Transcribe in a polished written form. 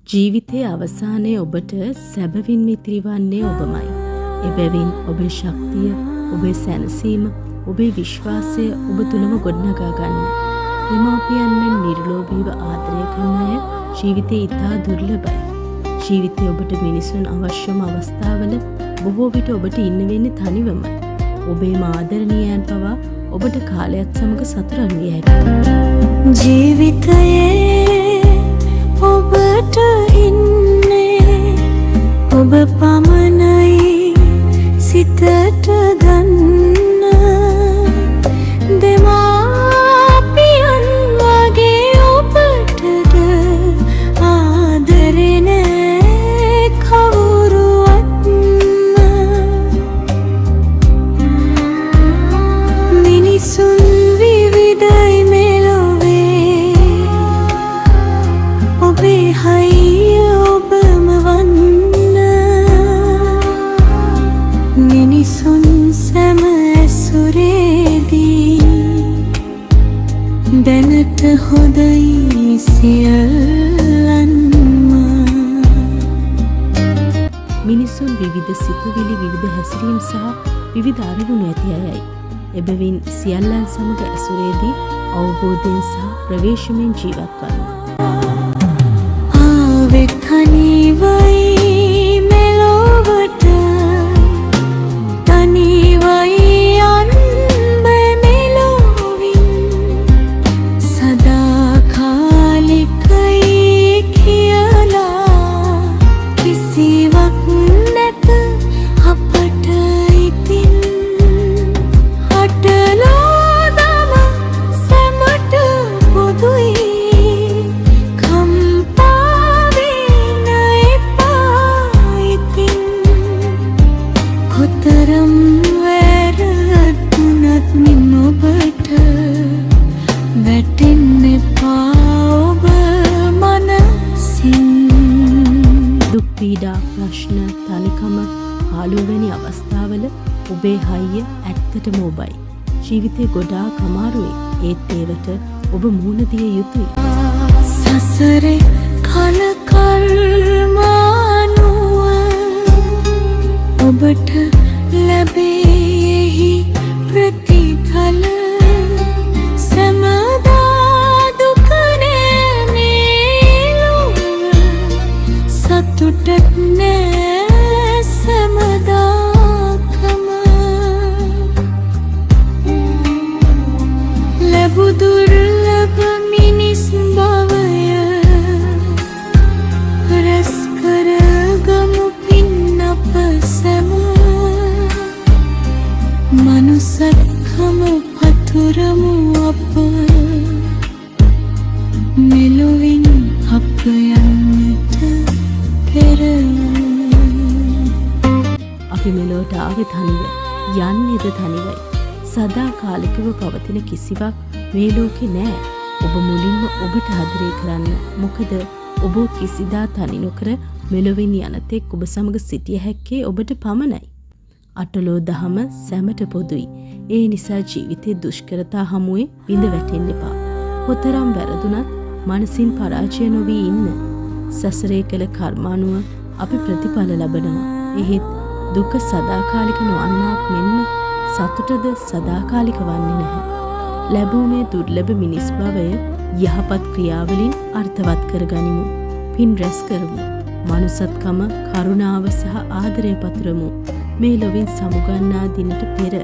ජීවිතයේ අවසානයේ ඔබට සැබවින්ම ඉතිරි වන්නේ ඔබමයි. එබැවින් ඔබේ ශක්තිය, ඔබේ සැනසීම, ඔබේ විශ්වාසය ඔබ තුළම ගොඩනගා ගන්න. දෙමාපියන්ගෙන් නිර්ලෝභීව ආදරය කරන අය ජීවිතයේ ඉතා දුර්ලභයි. ජීවිතයේ ඔබට මිනිසුන් අවශ්‍යම අවස්ථාවල බොහෝ විට ඔබට ඉන්න වෙන්නේ තනිවමයි. ඔබේ ආදරණීයයන් පවා ඔබට කාලයත් සමග සතුටන් විය හැකියි. ජීවිතයේ ඔබට ඉන්නේ ඔබ පමණයි සිතට ගන්න දෙමාපියන් වගේ ඔබටද ආදරේ නෑ කවුරුවත් මිනිසුන් විවිධයි මෙලොවේ ඔබේ හයිය ඔබම වන්න මිනිසුන් සැම ඇසුරේදී දැනට හොඳයි සියල්ලන්ම. මිනිසුන් විවිධ සිතුවිලි, විවිධ හැසිරීම් සහ විවිධ අරමුණු ඇති අයයි. එබැවින් සියල්ලන් සමග ඇසුරේදී අවබෝධයෙන් සහ ප්‍රවේශමෙන් ජීවත් වන්න. ආවෙක් තනිවයි මෙලොවට තනිවයි යන්න මෙලොවින් සදාකාලිකයි කියලා කිසිවක් නැත අපට ඉතින් හටලෝදම සැමට පොදුයි කම්පාවෙන්න එපා ඉතින් කොතරම් වැරදුනත් මින් ඔබට වැටෙන්න එපා ඔබ මනසින්. දුක් පීඩා, ප්‍රශ්න, තනිකම, පාළුව වැනි අවස්ථාවල ඔබේ හයිය ඇත්තටම ඔබයි. ජීවිතේ ගොඩාක් අමාරුයි. ඒත් ඒවට ඔබ මුහුණ දිය යුතුයි. සසරේ කල කර්මානුව ඔබට ලැබෙහි ප්‍රතිඵල සැමදා දුක නෑ මේ ලොව සතුටක් නෑ සැමදාකම ලැබු දුර්ලභ මිනිස් බවය රැස් කරගමු පින් අප සැම මනුසත්කම පතුරමු අප මෙලොවින් අප යන්නට පෙර. අපි මෙලොවට ආවේ තනිව, යන්නේද තනිවයි. සදාකාලිකව පවතින කිසිවක් මේ ලෝකේ නෑ. ඔබ මුලින්ම ඔබට ආදරය කරන්න. මොකද ඔබ කිසිදා තනි නොකර මෙලොවින් යනතෙක් ඔබ සමග සිටිය හැක්කේ ඔබට පමණයි. අටලෝ දහම සැමට පොදුයි. ඒ නිසා ජීවිතයේ දුෂ්කරතා හමුවේ විඳ වැටෙන්න එපා. කොතරම් වැරදුනත් මනසින් පරාජය නොවී ඉන්න. සසරේ කළ කර්මානුව අපි ප්‍රතිඵල ලබනවා. එහෙත් දුක සදාකාලික නොවන්නාක් මෙන්ම සතුටද සදාකාලික වන්නේ නැහැ. ලැබූ මේ දුර්ලභ මිනිස් භවය යහපත් ක්‍රියාවලින් අර්ථවත් කරගනිමු. පින් රැස් කරමු. මනුසත්කම, කරුණාව සහ ආදරය පතුරමු. මේ ලොවින් සමුගන්නා දිනට පෙර